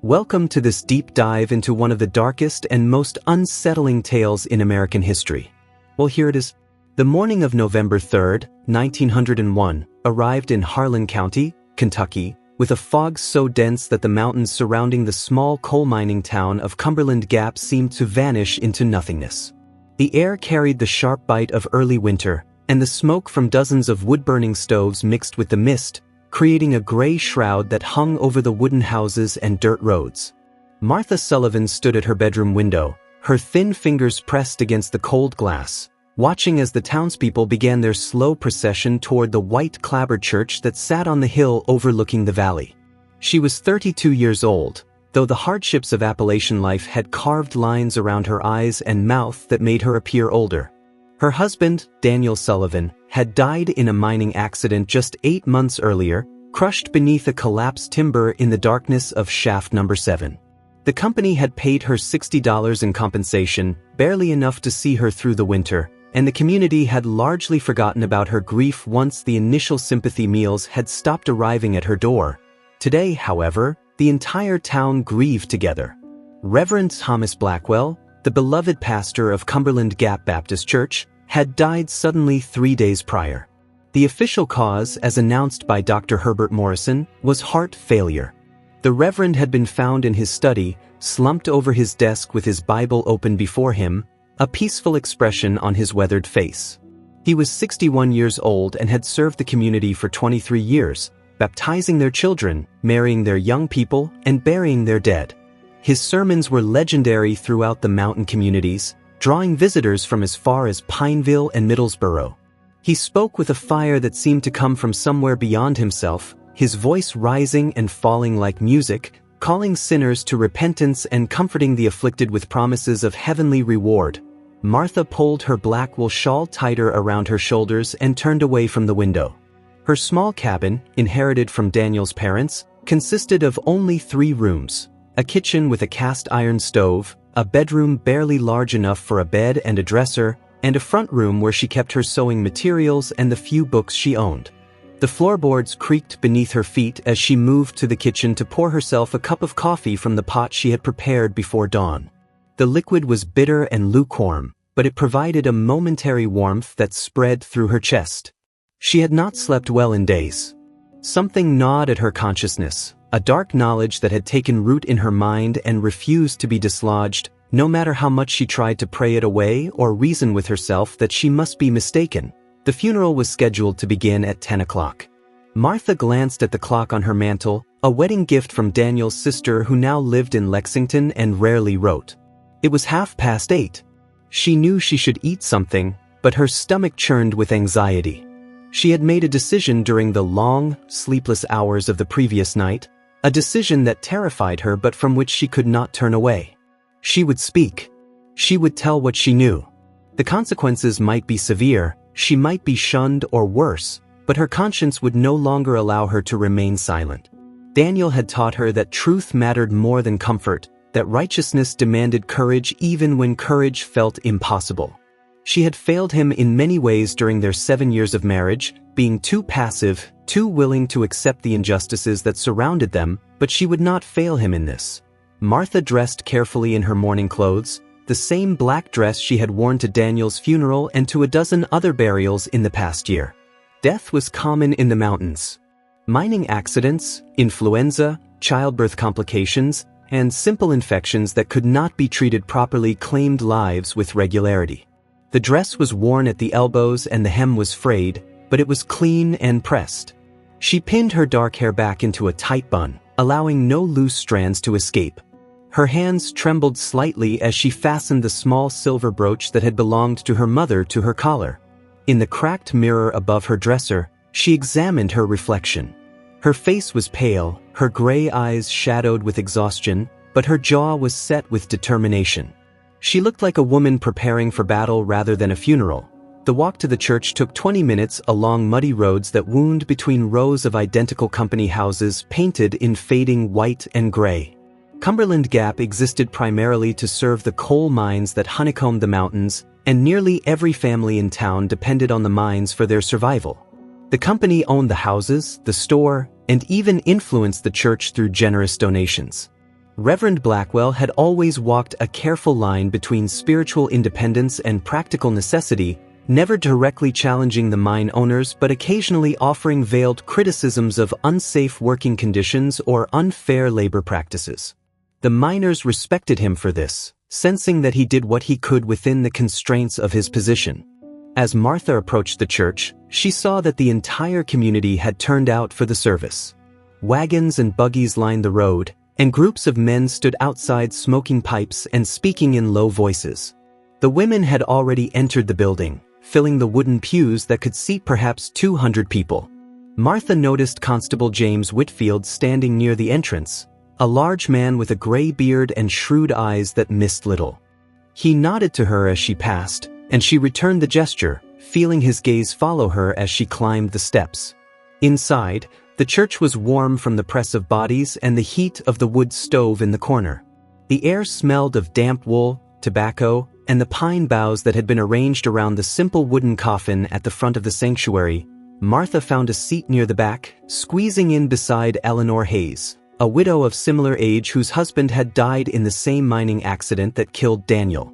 Welcome to this deep dive into one of the darkest and most unsettling tales in American history. Well, here it is. The morning of November 3rd, 1901, arrived in Harlan County, Kentucky, with a fog so dense that the mountains surrounding the small coal mining town of Cumberland Gap seemed to vanish into nothingness. The air carried the sharp bite of early winter, and the smoke from dozens of wood-burning stoves mixed with the mist, creating a gray shroud that hung over the wooden houses and dirt roads. Martha Sullivan stood at her bedroom window, her thin fingers pressed against the cold glass, watching as the townspeople began their slow procession toward the white clapboard church that sat on the hill overlooking the valley. She was 32 years old, though the hardships of Appalachian life had carved lines around her eyes and mouth that made her appear older. Her husband, Daniel Sullivan, had died in a mining accident just 8 months earlier, crushed beneath a collapsed timber in the darkness of shaft number 7. The company had paid her $60 in compensation, barely enough to see her through the winter, and the community had largely forgotten about her grief once the initial sympathy meals had stopped arriving at her door. Today, however, the entire town grieved together. Reverend Thomas Blackwell, the beloved pastor of Cumberland Gap Baptist Church, had died suddenly 3 days prior. The official cause, as announced by Dr. Herbert Morrison, was heart failure. The Reverend had been found in his study, slumped over his desk with his Bible open before him, a peaceful expression on his weathered face. He was 61 years old and had served the community for 23 years, baptizing their children, marrying their young people, and burying their dead. His sermons were legendary throughout the mountain communities, drawing visitors from as far as Pineville and Middlesboro. He spoke with a fire that seemed to come from somewhere beyond himself, his voice rising and falling like music, calling sinners to repentance and comforting the afflicted with promises of heavenly reward. Martha pulled her black wool shawl tighter around her shoulders and turned away from the window. Her small cabin, inherited from Daniel's parents, consisted of only 3 rooms: a kitchen with a cast iron stove, a bedroom barely large enough for a bed and a dresser, and a front room where she kept her sewing materials and the few books she owned. The floorboards creaked beneath her feet as she moved to the kitchen to pour herself a cup of coffee from the pot she had prepared before dawn. The liquid was bitter and lukewarm, but it provided a momentary warmth that spread through her chest. She had not slept well in days. Something gnawed at her consciousness, a dark knowledge that had taken root in her mind and refused to be dislodged, no matter how much she tried to pray it away or reason with herself that she must be mistaken. The funeral was scheduled to begin at 10 o'clock. Martha glanced at the clock on her mantel, a wedding gift from Daniel's sister who now lived in Lexington and rarely wrote. It was 8:30. She knew she should eat something, but her stomach churned with anxiety. She had made a decision during the long, sleepless hours of the previous night, a decision that terrified her but from which she could not turn away. She would speak. She would tell what she knew. The consequences might be severe, she might be shunned or worse, but her conscience would no longer allow her to remain silent. Daniel had taught her that truth mattered more than comfort, that righteousness demanded courage even when courage felt impossible. She had failed him in many ways during their 7 years of marriage, being too passive, too willing to accept the injustices that surrounded them, but she would not fail him in this. Martha dressed carefully in her mourning clothes, the same black dress she had worn to Daniel's funeral and to a dozen other burials in the past year. Death was common in the mountains. Mining accidents, influenza, childbirth complications, and simple infections that could not be treated properly claimed lives with regularity. The dress was worn at the elbows and the hem was frayed, but it was clean and pressed. She pinned her dark hair back into a tight bun, allowing no loose strands to escape. Her hands trembled slightly as she fastened the small silver brooch that had belonged to her mother to her collar. In the cracked mirror above her dresser, she examined her reflection. Her face was pale, her gray eyes shadowed with exhaustion, but her jaw was set with determination. She looked like a woman preparing for battle rather than a funeral. The walk to the church took 20 minutes along muddy roads that wound between rows of identical company houses painted in fading white and gray. Cumberland Gap existed primarily to serve the coal mines that honeycombed the mountains, and nearly every family in town depended on the mines for their survival. The company owned the houses, the store, and even influenced the church through generous donations. Reverend Blackwell had always walked a careful line between spiritual independence and practical necessity, never directly challenging the mine owners but occasionally offering veiled criticisms of unsafe working conditions or unfair labor practices. The miners respected him for this, sensing that he did what he could within the constraints of his position. As Martha approached the church, she saw that the entire community had turned out for the service. Wagons and buggies lined the road, and groups of men stood outside smoking pipes and speaking in low voices. The women had already entered the building, filling the wooden pews that could seat perhaps 200 people. Martha noticed Constable James Whitfield standing near the entrance, a large man with a gray beard and shrewd eyes that missed little. He nodded to her as she passed, and she returned the gesture, feeling his gaze follow her as she climbed the steps. Inside, the church was warm from the press of bodies and the heat of the wood stove in the corner. The air smelled of damp wool, tobacco, and the pine boughs that had been arranged around the simple wooden coffin at the front of the sanctuary. Martha found a seat near the back, squeezing in beside Eleanor Hayes, a widow of similar age whose husband had died in the same mining accident that killed Daniel.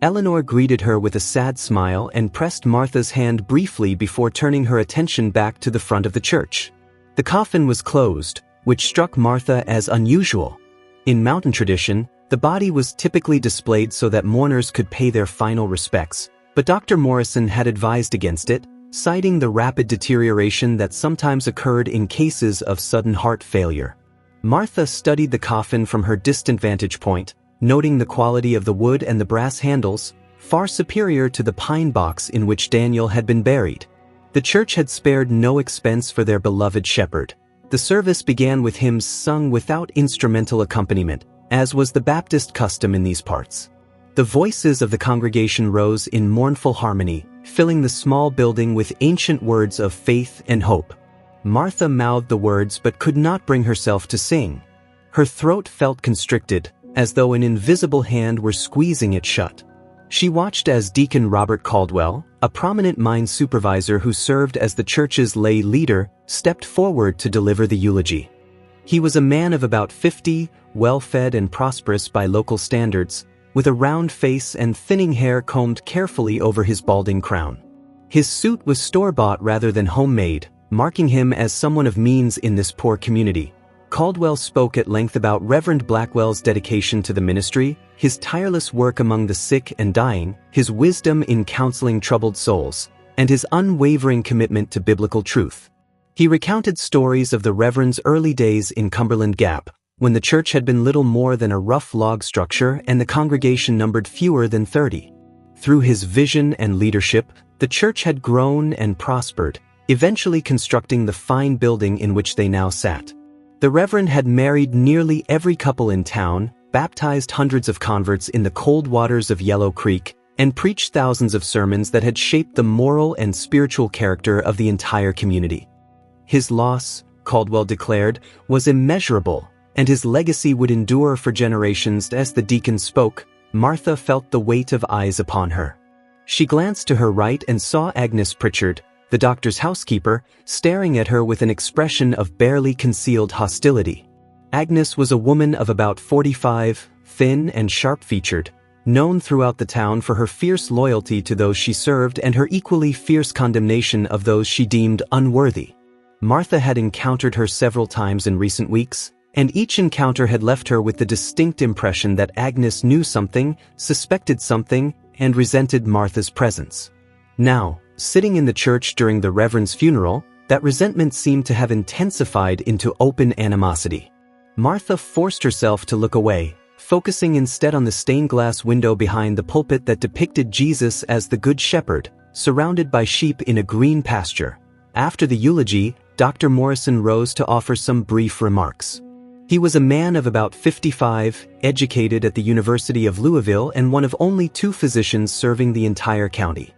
Eleanor greeted her with a sad smile and pressed Martha's hand briefly before turning her attention back to the front of the church. The coffin was closed, which struck Martha as unusual. In mountain tradition, the body was typically displayed so that mourners could pay their final respects, but Dr. Morrison had advised against it, citing the rapid deterioration that sometimes occurred in cases of sudden heart failure. Martha studied the coffin from her distant vantage point, noting the quality of the wood and the brass handles, far superior to the pine box in which Daniel had been buried. The church had spared no expense for their beloved shepherd. The service began with hymns sung without instrumental accompaniment, as was the Baptist custom in these parts. The voices of the congregation rose in mournful harmony, filling the small building with ancient words of faith and hope. Martha mouthed the words but could not bring herself to sing. Her throat felt constricted, as though an invisible hand were squeezing it shut. She watched as Deacon Robert Caldwell, a prominent mine supervisor who served as the church's lay leader, stepped forward to deliver the eulogy. He was a man of about 50, well-fed and prosperous by local standards, with a round face and thinning hair combed carefully over his balding crown. His suit was store-bought rather than homemade, marking him as someone of means in this poor community. Caldwell spoke at length about Reverend Blackwell's dedication to the ministry, his tireless work among the sick and dying, his wisdom in counseling troubled souls, and his unwavering commitment to biblical truth. He recounted stories of the Reverend's early days in Cumberland Gap, when the church had been little more than a rough log structure and the congregation numbered fewer than 30. Through his vision and leadership, the church had grown and prospered, eventually constructing the fine building in which they now sat. The Reverend had married nearly every couple in town, baptized hundreds of converts in the cold waters of Yellow Creek, and preached thousands of sermons that had shaped the moral and spiritual character of the entire community. His loss, Caldwell declared, was immeasurable, and his legacy would endure for generations. As the deacon spoke, Martha felt the weight of eyes upon her. She glanced to her right and saw Agnes Pritchard, the doctor's housekeeper, staring at her with an expression of barely concealed hostility. Agnes was a woman of about 45, thin and sharp-featured, known throughout the town for her fierce loyalty to those she served and her equally fierce condemnation of those she deemed unworthy. Martha had encountered her several times in recent weeks, and each encounter had left her with the distinct impression that Agnes knew something, suspected something, and resented Martha's presence. Now, sitting in the church during the Reverend's funeral, that resentment seemed to have intensified into open animosity. Martha forced herself to look away, focusing instead on the stained glass window behind the pulpit that depicted Jesus as the Good Shepherd, surrounded by sheep in a green pasture. After the eulogy, Dr. Morrison rose to offer some brief remarks. He was a man of about 55, educated at the University of Louisville and one of only 2 physicians serving the entire county.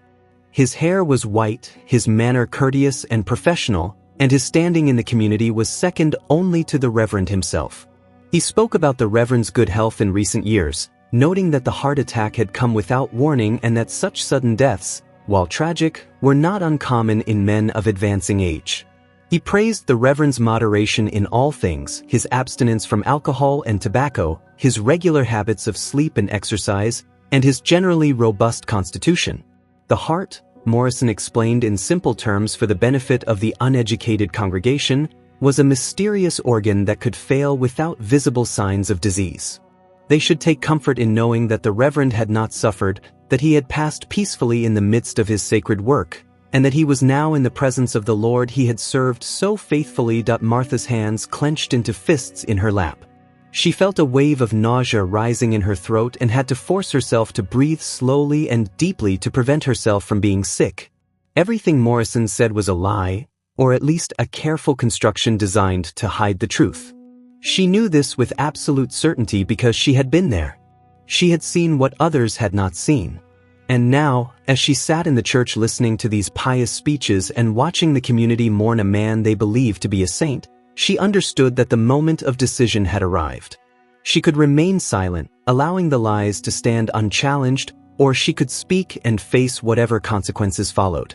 His hair was white, his manner courteous and professional, and his standing in the community was second only to the Reverend himself. He spoke about the Reverend's good health in recent years, noting that the heart attack had come without warning and that such sudden deaths, while tragic, were not uncommon in men of advancing age. He praised the Reverend's moderation in all things, his abstinence from alcohol and tobacco, his regular habits of sleep and exercise, and his generally robust constitution. The heart, Morrison explained in simple terms for the benefit of the uneducated congregation, was a mysterious organ that could fail without visible signs of disease. They should take comfort in knowing that the Reverend had not suffered, that he had passed peacefully in the midst of his sacred work, and that he was now in the presence of the Lord he had served so faithfully. Martha's hands clenched into fists in her lap. She felt a wave of nausea rising in her throat and had to force herself to breathe slowly and deeply to prevent herself from being sick. Everything Morrison said was a lie, or at least a careful construction designed to hide the truth. She knew this with absolute certainty because she had been there. She had seen what others had not seen. And now, as she sat in the church listening to these pious speeches and watching the community mourn a man they believed to be a saint, she understood that the moment of decision had arrived. She could remain silent, allowing the lies to stand unchallenged, or she could speak and face whatever consequences followed.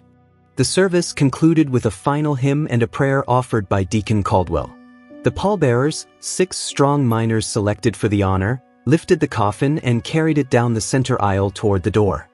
The service concluded with a final hymn and a prayer offered by Deacon Caldwell. The pallbearers, 6 strong miners selected for the honor, lifted the coffin and carried it down the center aisle toward the door.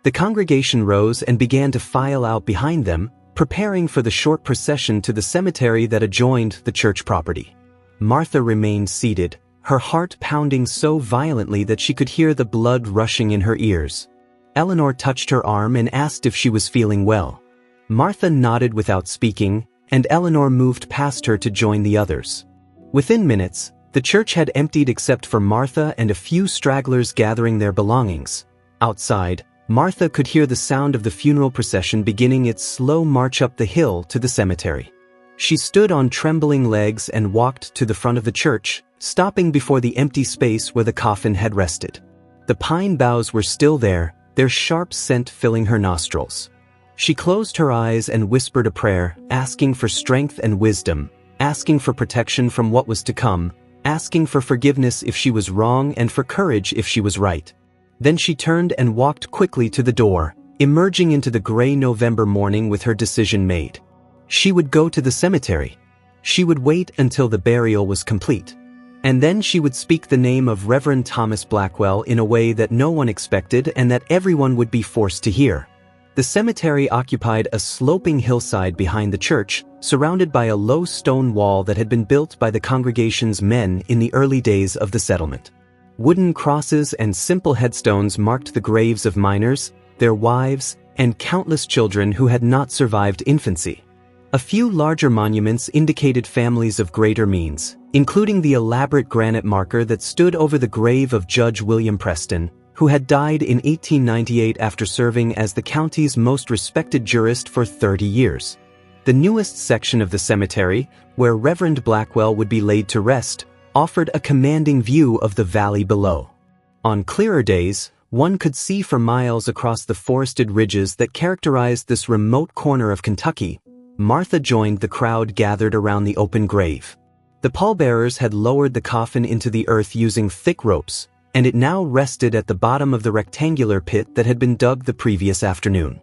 The congregation rose and began to file out behind them, preparing for the short procession to the cemetery that adjoined the church property. Martha remained seated, her heart pounding so violently that she could hear the blood rushing in her ears. Eleanor touched her arm and asked if she was feeling well. Martha nodded without speaking, and Eleanor moved past her to join the others. Within minutes, the church had emptied except for Martha and a few stragglers gathering their belongings. Outside, Martha could hear the sound of the funeral procession beginning its slow march up the hill to the cemetery. She stood on trembling legs and walked to the front of the church, stopping before the empty space where the coffin had rested. The pine boughs were still there, their sharp scent filling her nostrils. She closed her eyes and whispered a prayer, asking for strength and wisdom, asking for protection from what was to come, asking for forgiveness if she was wrong and for courage if she was right. Then she turned and walked quickly to the door, emerging into the gray November morning with her decision made. She would go to the cemetery. She would wait until the burial was complete. And then she would speak the name of Reverend Thomas Blackwell in a way that no one expected and that everyone would be forced to hear. The cemetery occupied a sloping hillside behind the church, surrounded by a low stone wall that had been built by the congregation's men in the early days of the settlement. Wooden crosses and simple headstones marked the graves of miners, their wives, and countless children who had not survived infancy. A few larger monuments indicated families of greater means, including the elaborate granite marker that stood over the grave of Judge William Preston, who had died in 1898 after serving as the county's most respected jurist for 30 years. The newest section of the cemetery, where Reverend Blackwell would be laid to rest, offered a commanding view of the valley below. On clearer days, one could see for miles across the forested ridges that characterized this remote corner of Kentucky. Martha joined the crowd gathered around the open grave. The pallbearers had lowered the coffin into the earth using thick ropes, and it now rested at the bottom of the rectangular pit that had been dug the previous afternoon.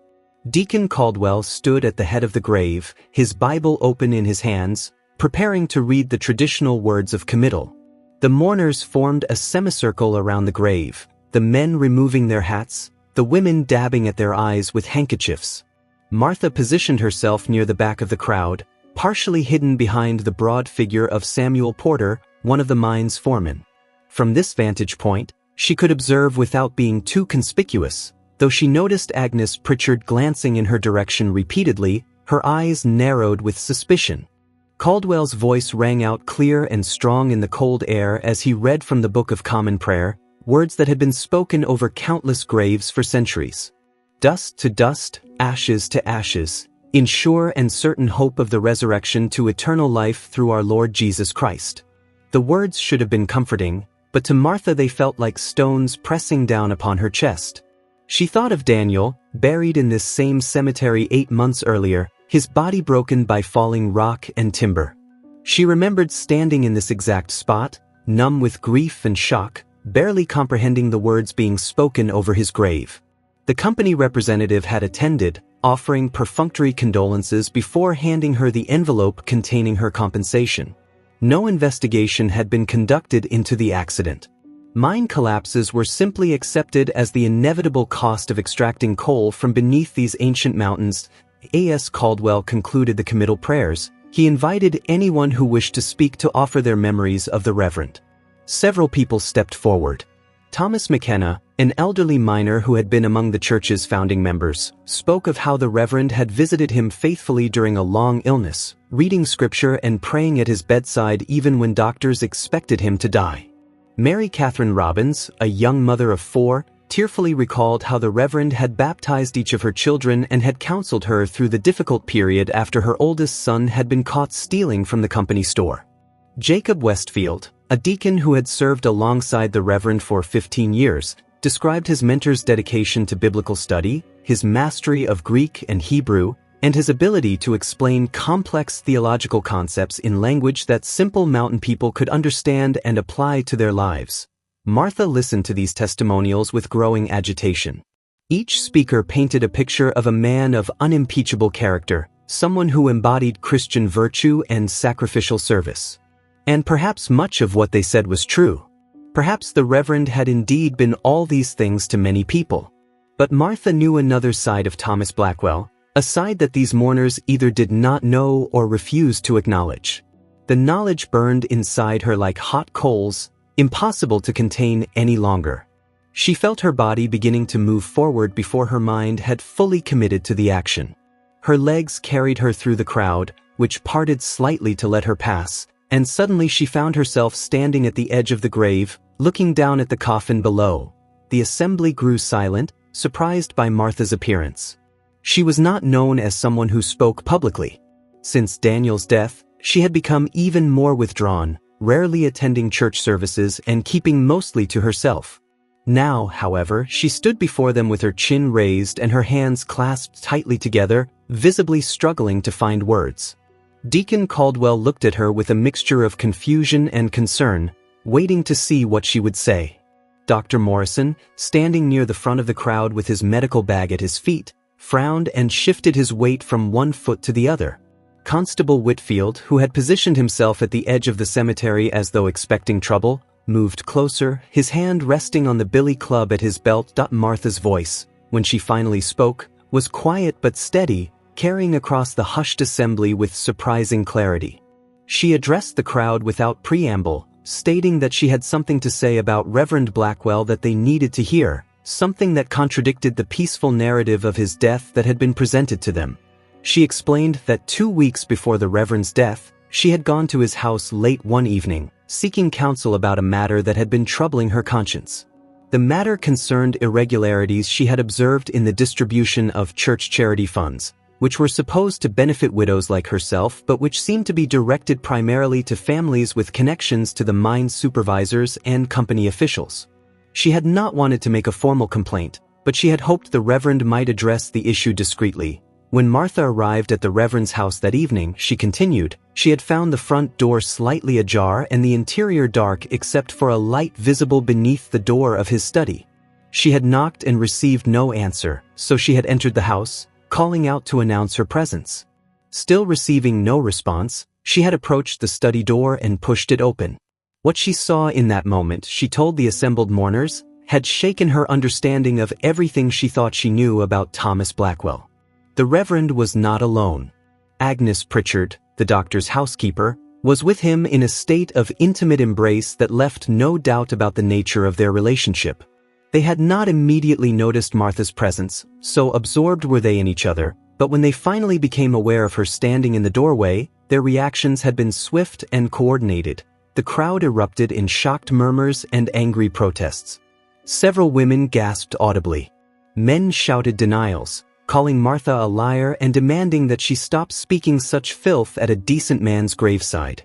Deacon Caldwell stood at the head of the grave, his Bible open in his hands, preparing to read the traditional words of committal. The mourners formed a semicircle around the grave, the men removing their hats, the women dabbing at their eyes with handkerchiefs. Martha positioned herself near the back of the crowd, partially hidden behind the broad figure of Samuel Porter, one of the mine's foremen. From this vantage point, she could observe without being too conspicuous, though she noticed Agnes Pritchard glancing in her direction repeatedly, her eyes narrowed with suspicion. Caldwell's voice rang out clear and strong in the cold air as he read from the Book of Common Prayer, words that had been spoken over countless graves for centuries. Dust to dust, ashes to ashes, in sure and certain hope of the resurrection to eternal life through our Lord Jesus Christ. The words should have been comforting, but to Martha they felt like stones pressing down upon her chest. She thought of Daniel, buried in this same cemetery 8 months earlier, his body broken by falling rock and timber. She remembered standing in this exact spot, numb with grief and shock, barely comprehending the words being spoken over his grave. The company representative had attended, offering perfunctory condolences before handing her the envelope containing her compensation. No investigation had been conducted into the accident. Mine collapses were simply accepted as the inevitable cost of extracting coal from beneath these ancient mountains. A.S. Caldwell concluded the committal prayers. He invited anyone who wished to speak to offer their memories of the Reverend. Several people stepped forward. Thomas McKenna, an elderly miner who had been among the church's founding members, spoke of how the Reverend had visited him faithfully during a long illness, reading scripture and praying at his bedside even when doctors expected him to die. Mary Catherine Robbins, a young mother of 4, tearfully recalled how the Reverend had baptized each of her children and had counseled her through the difficult period after her oldest son had been caught stealing from the company store. Jacob Westfield, a deacon who had served alongside the Reverend for 15 years, described his mentor's dedication to biblical study, his mastery of Greek and Hebrew, and his ability to explain complex theological concepts in language that simple mountain people could understand and apply to their lives. Martha listened to these testimonials with growing agitation. Each speaker painted a picture of a man of unimpeachable character, someone who embodied Christian virtue and sacrificial service. And perhaps much of what they said was true. Perhaps the Reverend had indeed been all these things to many people. But Martha knew another side of Thomas Blackwell, a side that these mourners either did not know or refused to acknowledge. The knowledge burned inside her like hot coals, impossible to contain any longer. She felt her body beginning to move forward before her mind had fully committed to the action. Her legs carried her through the crowd, which parted slightly to let her pass, and suddenly she found herself standing at the edge of the grave, looking down at the coffin below. The assembly grew silent, surprised by Martha's appearance. She was not known as someone who spoke publicly. Since Daniel's death, she had become even more withdrawn, rarely attending church services and keeping mostly to herself. Now, however, she stood before them with her chin raised and her hands clasped tightly together, visibly struggling to find words. Deacon Caldwell looked at her with a mixture of confusion and concern, waiting to see what she would say. Dr. Morrison, standing near the front of the crowd with his medical bag at his feet, frowned and shifted his weight from one foot to the other. Constable Whitfield, who had positioned himself at the edge of the cemetery as though expecting trouble, moved closer, his hand resting on the billy club at his belt. Martha's voice, when she finally spoke, was quiet but steady, carrying across the hushed assembly with surprising clarity. She addressed the crowd without preamble, stating that she had something to say about Reverend Blackwell that they needed to hear, something that contradicted the peaceful narrative of his death that had been presented to them. She explained that 2 weeks before the Reverend's death, she had gone to his house late one evening, seeking counsel about a matter that had been troubling her conscience. The matter concerned irregularities she had observed in the distribution of church charity funds, which were supposed to benefit widows like herself but which seemed to be directed primarily to families with connections to the mine supervisors and company officials. She had not wanted to make a formal complaint, but she had hoped the Reverend might address the issue discreetly. When Martha arrived at the Reverend's house that evening, she continued, she had found the front door slightly ajar and the interior dark except for a light visible beneath the door of his study. She had knocked and received no answer, so she had entered the house, calling out to announce her presence. Still receiving no response, she had approached the study door and pushed it open. What she saw in that moment, she told the assembled mourners, had shaken her understanding of everything she thought she knew about Thomas Blackwell. The Reverend was not alone. Agnes Pritchard, the doctor's housekeeper, was with him in a state of intimate embrace that left no doubt about the nature of their relationship. They had not immediately noticed Martha's presence, so absorbed were they in each other, but when they finally became aware of her standing in the doorway, their reactions had been swift and coordinated. The crowd erupted in shocked murmurs and angry protests. Several women gasped audibly. Men shouted denials, calling Martha a liar and demanding that she stop speaking such filth at a decent man's graveside.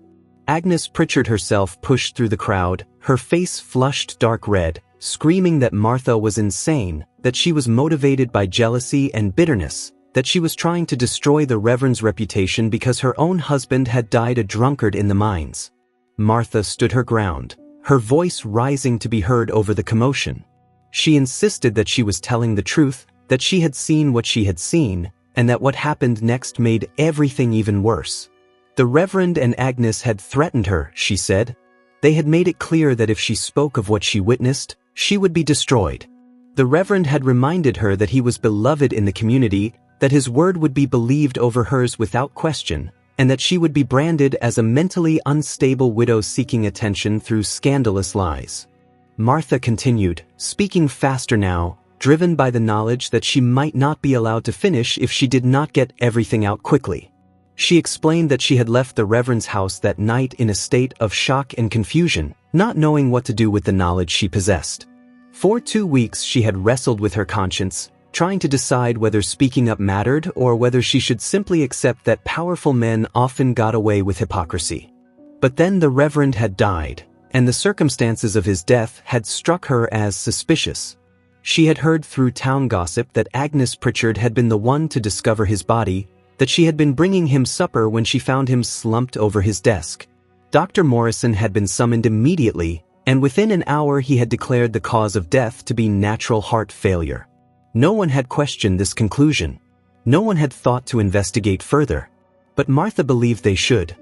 Agnes Pritchard herself pushed through the crowd, her face flushed dark red, screaming that Martha was insane, that she was motivated by jealousy and bitterness, that she was trying to destroy the Reverend's reputation because her own husband had died a drunkard in the mines. Martha stood her ground, her voice rising to be heard over the commotion. She insisted that she was telling the truth, that she had seen what she had seen, and that what happened next made everything even worse. The Reverend and Agnes had threatened her, she said. They had made it clear that if she spoke of what she witnessed, she would be destroyed. The Reverend had reminded her that he was beloved in the community, that his word would be believed over hers without question, and that she would be branded as a mentally unstable widow seeking attention through scandalous lies. Martha continued, speaking faster now, driven by the knowledge that she might not be allowed to finish if she did not get everything out quickly. She explained that she had left the Reverend's house that night in a state of shock and confusion, not knowing what to do with the knowledge she possessed. For 2 weeks she had wrestled with her conscience, trying to decide whether speaking up mattered or whether she should simply accept that powerful men often got away with hypocrisy. But then the Reverend had died, and the circumstances of his death had struck her as suspicious. She had heard through town gossip that Agnes Pritchard had been the one to discover his body, that she had been bringing him supper when she found him slumped over his desk. Dr. Morrison had been summoned immediately, and within an hour he had declared the cause of death to be natural heart failure. No one had questioned this conclusion. No one had thought to investigate further. But Martha believed they should.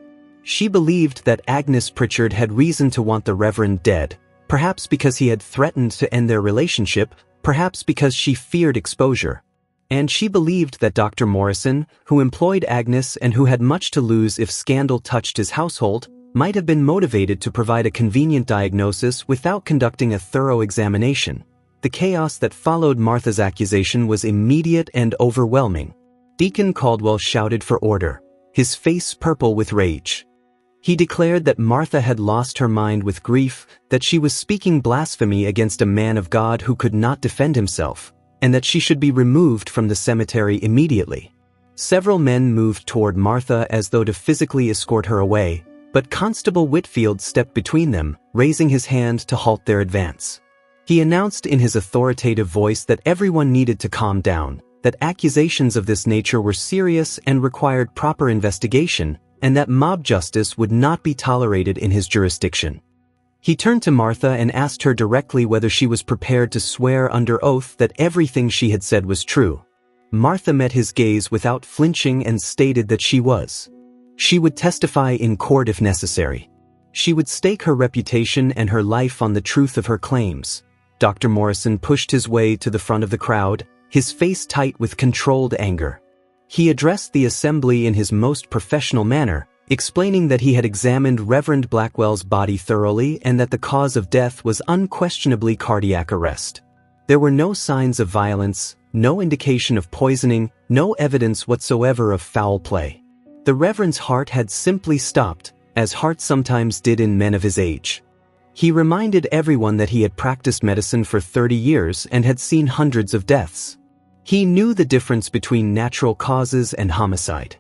She believed that Agnes Pritchard had reason to want the Reverend dead, perhaps because he had threatened to end their relationship, perhaps because she feared exposure. And she believed that Dr. Morrison, who employed Agnes and who had much to lose if scandal touched his household, might have been motivated to provide a convenient diagnosis without conducting a thorough examination. The chaos that followed Martha's accusation was immediate and overwhelming. Deacon Caldwell shouted for order, his face purple with rage. He declared that Martha had lost her mind with grief, that she was speaking blasphemy against a man of God who could not defend himself, and that she should be removed from the cemetery immediately. Several men moved toward Martha as though to physically escort her away, but Constable Whitfield stepped between them, raising his hand to halt their advance. He announced in his authoritative voice that everyone needed to calm down, that accusations of this nature were serious and required proper investigation, and that mob justice would not be tolerated in his jurisdiction. He turned to Martha and asked her directly whether she was prepared to swear under oath that everything she had said was true. Martha met his gaze without flinching and stated that she was. She would testify in court if necessary. She would stake her reputation and her life on the truth of her claims. Dr. Morrison pushed his way to the front of the crowd, his face tight with controlled anger. He addressed the assembly in his most professional manner, explaining that he had examined Reverend Blackwell's body thoroughly and that the cause of death was unquestionably cardiac arrest. There were no signs of violence, no indication of poisoning, no evidence whatsoever of foul play. The Reverend's heart had simply stopped, as hearts sometimes did in men of his age. He reminded everyone that he had practiced medicine for 30 years and had seen hundreds of deaths. He knew the difference between natural causes and homicide.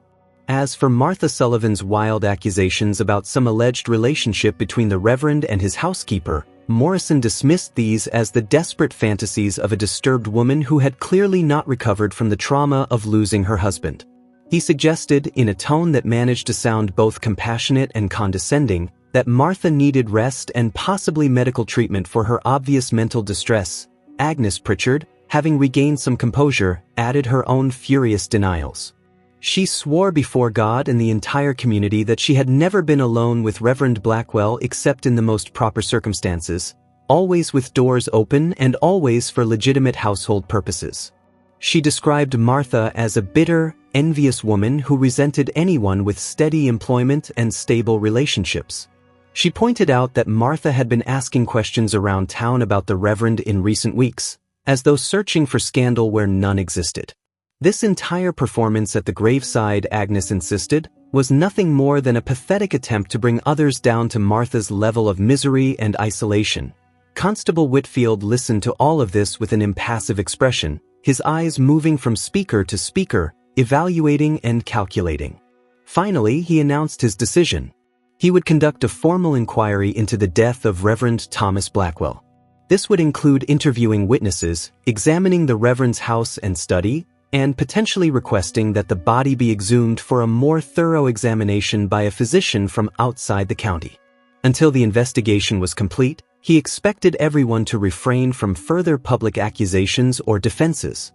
As for Martha Sullivan's wild accusations about some alleged relationship between the Reverend and his housekeeper, Morrison dismissed these as the desperate fantasies of a disturbed woman who had clearly not recovered from the trauma of losing her husband. He suggested, in a tone that managed to sound both compassionate and condescending, that Martha needed rest and possibly medical treatment for her obvious mental distress. Agnes Pritchard, having regained some composure, added her own furious denials. She swore before God and the entire community that she had never been alone with Reverend Blackwell except in the most proper circumstances, always with doors open and always for legitimate household purposes. She described Martha as a bitter, envious woman who resented anyone with steady employment and stable relationships. She pointed out that Martha had been asking questions around town about the Reverend in recent weeks, as though searching for scandal where none existed. This entire performance at the graveside, Agnes insisted, was nothing more than a pathetic attempt to bring others down to Martha's level of misery and isolation. Constable Whitfield listened to all of this with an impassive expression, his eyes moving from speaker to speaker, evaluating and calculating. Finally, he announced his decision. He would conduct a formal inquiry into the death of Reverend Thomas Blackwell. This would include interviewing witnesses, examining the Reverend's house and study, and potentially requesting that the body be exhumed for a more thorough examination by a physician from outside the county. Until the investigation was complete, he expected everyone to refrain from further public accusations or defenses.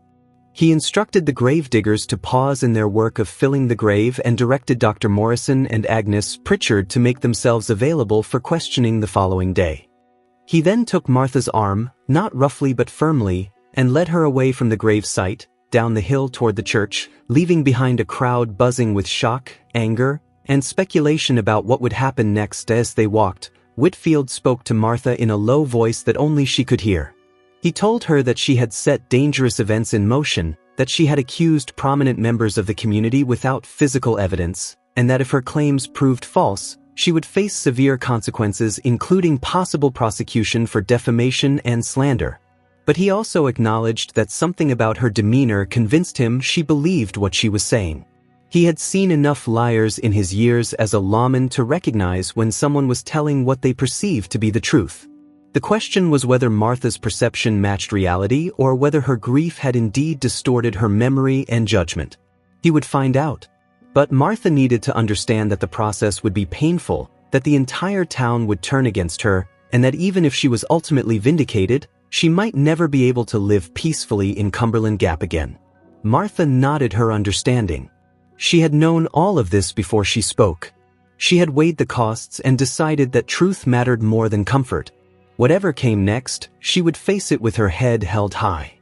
He instructed the grave diggers to pause in their work of filling the grave and directed Dr. Morrison and Agnes Pritchard to make themselves available for questioning the following day. He then took Martha's arm, not roughly but firmly, and led her away from the grave site, down the hill toward the church, leaving behind a crowd buzzing with shock, anger, and speculation about what would happen next. As they walked, Whitfield spoke to Martha in a low voice that only she could hear. He told her that she had set dangerous events in motion, that she had accused prominent members of the community without physical evidence, and that if her claims proved false, she would face severe consequences, including possible prosecution for defamation and slander. But he also acknowledged that something about her demeanor convinced him she believed what she was saying. He had seen enough liars in his years as a lawman to recognize when someone was telling what they perceived to be the truth. The question was whether Martha's perception matched reality or whether her grief had indeed distorted her memory and judgment. He would find out. But Martha needed to understand that the process would be painful, that the entire town would turn against her, and that even if she was ultimately vindicated, she might never be able to live peacefully in Cumberland Gap again. Martha nodded her understanding. She had known all of this before she spoke. She had weighed the costs and decided that truth mattered more than comfort. Whatever came next, she would face it with her head held high.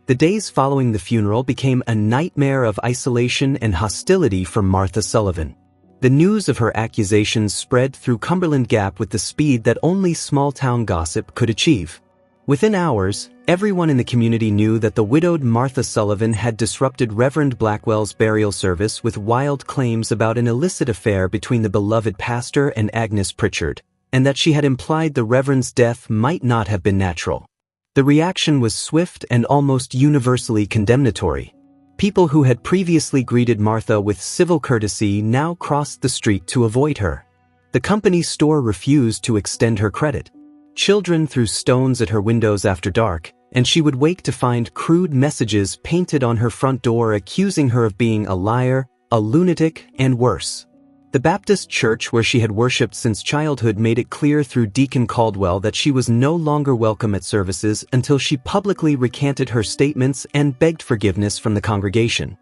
The days following the funeral became a nightmare of isolation and hostility for Martha Sullivan. The news of her accusations spread through Cumberland Gap with the speed that only small-town gossip could achieve. Within hours, everyone in the community knew that the widowed Martha Sullivan had disrupted Reverend Blackwell's burial service with wild claims about an illicit affair between the beloved pastor and Agnes Pritchard, and that she had implied the Reverend's death might not have been natural. The reaction was swift and almost universally condemnatory. People who had previously greeted Martha with civil courtesy now crossed the street to avoid her. The company store refused to extend her credit. Children threw stones at her windows after dark, and she would wake to find crude messages painted on her front door accusing her of being a liar, a lunatic, and worse. The Baptist church where she had worshipped since childhood made it clear through Deacon Caldwell that she was no longer welcome at services until she publicly recanted her statements and begged forgiveness from the congregation.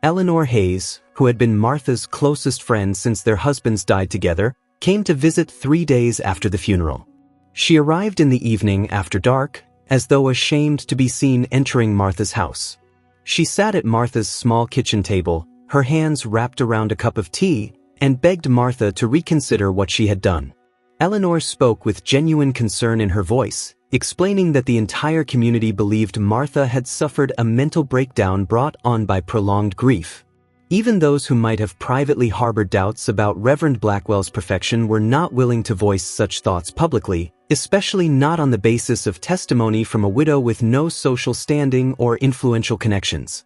Eleanor Hayes, who had been Martha's closest friend since their husbands died together, came to visit 3 days after the funeral. She arrived in the evening after dark, as though ashamed to be seen entering Martha's house. She sat at Martha's small kitchen table, her hands wrapped around a cup of tea, and begged Martha to reconsider what she had done. Eleanor spoke with genuine concern in her voice, explaining that the entire community believed Martha had suffered a mental breakdown brought on by prolonged grief. Even those who might have privately harbored doubts about Reverend Blackwell's perfection were not willing to voice such thoughts publicly, especially not on the basis of testimony from a widow with no social standing or influential connections.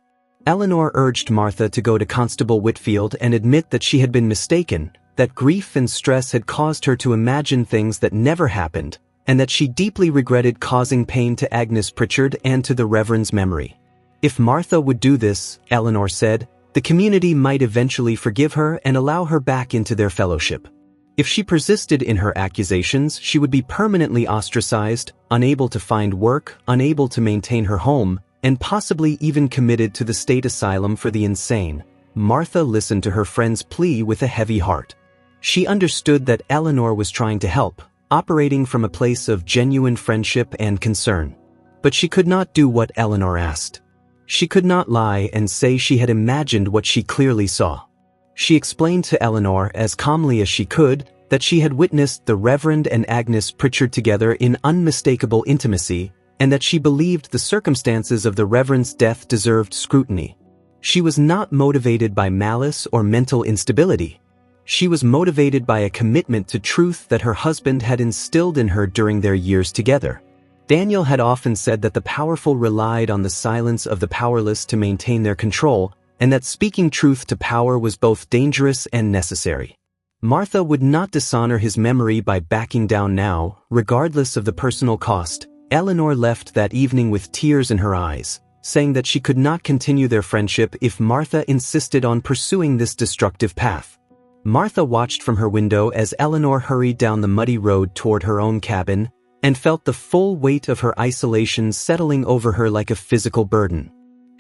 Eleanor urged Martha to go to Constable Whitfield and admit that she had been mistaken, that grief and stress had caused her to imagine things that never happened, and that she deeply regretted causing pain to Agnes Pritchard and to the Reverend's memory. If Martha would do this, Eleanor said, the community might eventually forgive her and allow her back into their fellowship. If she persisted in her accusations, she would be permanently ostracized, unable to find work, unable to maintain her home, and possibly even committed to the state asylum for the insane. Martha listened to her friend's plea with a heavy heart. She understood that Eleanor was trying to help, operating from a place of genuine friendship and concern. But she could not do what Eleanor asked. She could not lie and say she had imagined what she clearly saw. She explained to Eleanor as calmly as she could that she had witnessed the Reverend and Agnes Pritchard together in unmistakable intimacy, and that she believed the circumstances of the Reverend's death deserved scrutiny. She was not motivated by malice or mental instability. She was motivated by a commitment to truth that her husband had instilled in her during their years together. Daniel had often said that the powerful relied on the silence of the powerless to maintain their control, and that speaking truth to power was both dangerous and necessary. Martha would not dishonor his memory by backing down now, regardless of the personal cost. Eleanor left that evening with tears in her eyes, saying that she could not continue their friendship if Martha insisted on pursuing this destructive path. Martha watched from her window as Eleanor hurried down the muddy road toward her own cabin, and felt the full weight of her isolation settling over her like a physical burden.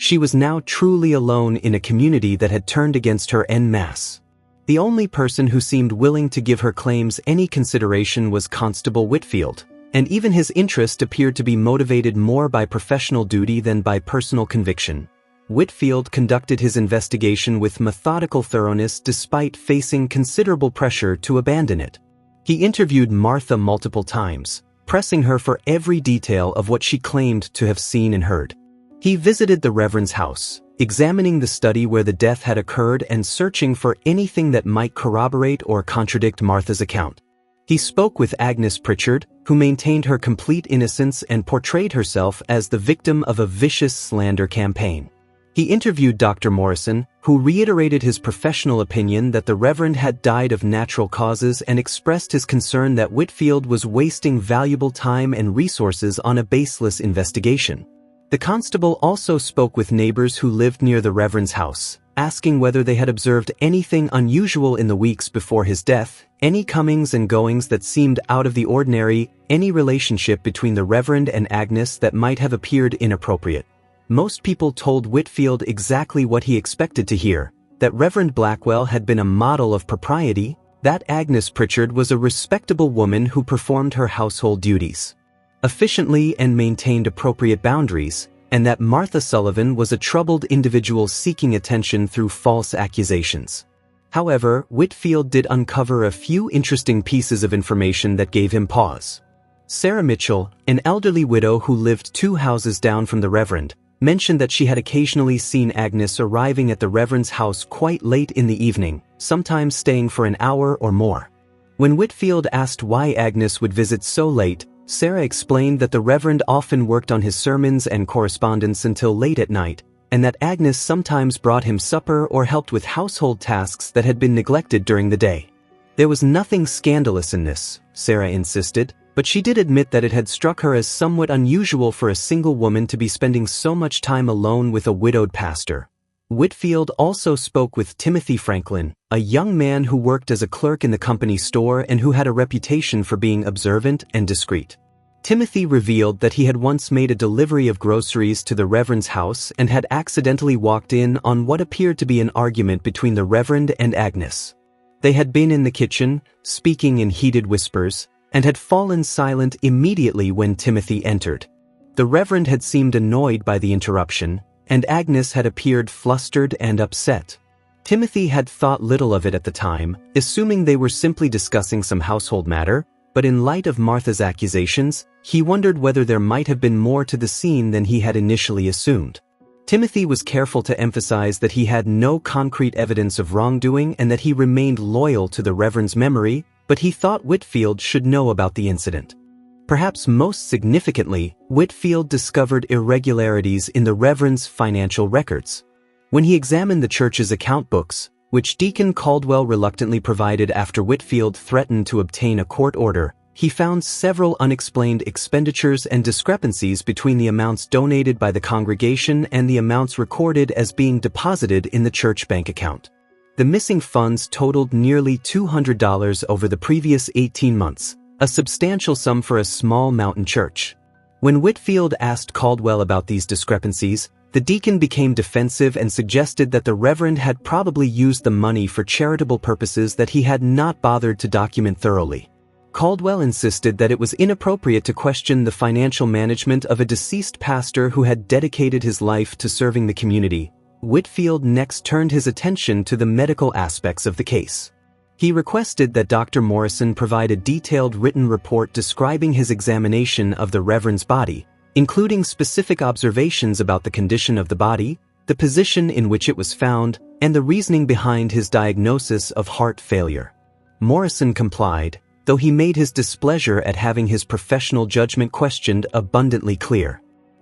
She was now truly alone in a community that had turned against her en masse. The only person who seemed willing to give her claims any consideration was Constable Whitfield, and even his interest appeared to be motivated more by professional duty than by personal conviction. Whitfield conducted his investigation with methodical thoroughness despite facing considerable pressure to abandon it. He interviewed Martha multiple times, pressing her for every detail of what she claimed to have seen and heard. He visited the Reverend's house, examining the study where the death had occurred and searching for anything that might corroborate or contradict Martha's account. He spoke with Agnes Pritchard, who maintained her complete innocence and portrayed herself as the victim of a vicious slander campaign. He interviewed Dr. Morrison, who reiterated his professional opinion that the Reverend had died of natural causes and expressed his concern that Whitfield was wasting valuable time and resources on a baseless investigation. The constable also spoke with neighbors who lived near the Reverend's house, asking whether they had observed anything unusual in the weeks before his death, any comings and goings that seemed out of the ordinary, any relationship between the Reverend and Agnes that might have appeared inappropriate. Most people told Whitfield exactly what he expected to hear, that Reverend Blackwell had been a model of propriety, that Agnes Pritchard was a respectable woman who performed her household duties efficiently and maintained appropriate boundaries, and that Martha Sullivan was a troubled individual seeking attention through false accusations. However, Whitfield did uncover a few interesting pieces of information that gave him pause. Sarah Mitchell, an elderly widow who lived 2 houses down from the Reverend, mentioned that she had occasionally seen Agnes arriving at the Reverend's house quite late in the evening, sometimes staying for an hour or more. When Whitfield asked why Agnes would visit so late, Sarah explained that the Reverend often worked on his sermons and correspondence until late at night, and that Agnes sometimes brought him supper or helped with household tasks that had been neglected during the day. There was nothing scandalous in this, Sarah insisted, but she did admit that it had struck her as somewhat unusual for a single woman to be spending so much time alone with a widowed pastor. Whitfield also spoke with Timothy Franklin, a young man who worked as a clerk in the company store and who had a reputation for being observant and discreet. Timothy revealed that he had once made a delivery of groceries to the Reverend's house and had accidentally walked in on what appeared to be an argument between the Reverend and Agnes. They had been in the kitchen, speaking in heated whispers, and had fallen silent immediately when Timothy entered. The Reverend had seemed annoyed by the interruption, and Agnes had appeared flustered and upset. Timothy had thought little of it at the time, assuming they were simply discussing some household matter, but in light of Martha's accusations, he wondered whether there might have been more to the scene than he had initially assumed. Timothy was careful to emphasize that he had no concrete evidence of wrongdoing and that he remained loyal to the Reverend's memory, but he thought Whitfield should know about the incident. Perhaps most significantly, Whitfield discovered irregularities in the Reverend's financial records. When he examined the church's account books, which Deacon Caldwell reluctantly provided after Whitfield threatened to obtain a court order, he found several unexplained expenditures and discrepancies between the amounts donated by the congregation and the amounts recorded as being deposited in the church bank account. The missing funds totaled nearly $200 over the previous 18 months, a substantial sum for a small mountain church. When Whitfield asked Caldwell about these discrepancies, the deacon became defensive and suggested that the Reverend had probably used the money for charitable purposes that he had not bothered to document thoroughly. Caldwell insisted that it was inappropriate to question the financial management of a deceased pastor who had dedicated his life to serving the community. Whitfield next turned his attention to the medical aspects of the case. He requested that Dr. Morrison provide a detailed written report describing his examination of the Reverend's body, including specific observations about the condition of the body, the position in which it was found, and the reasoning behind his diagnosis of heart failure. Morrison complied, though he made his displeasure at having his professional judgment questioned abundantly clear.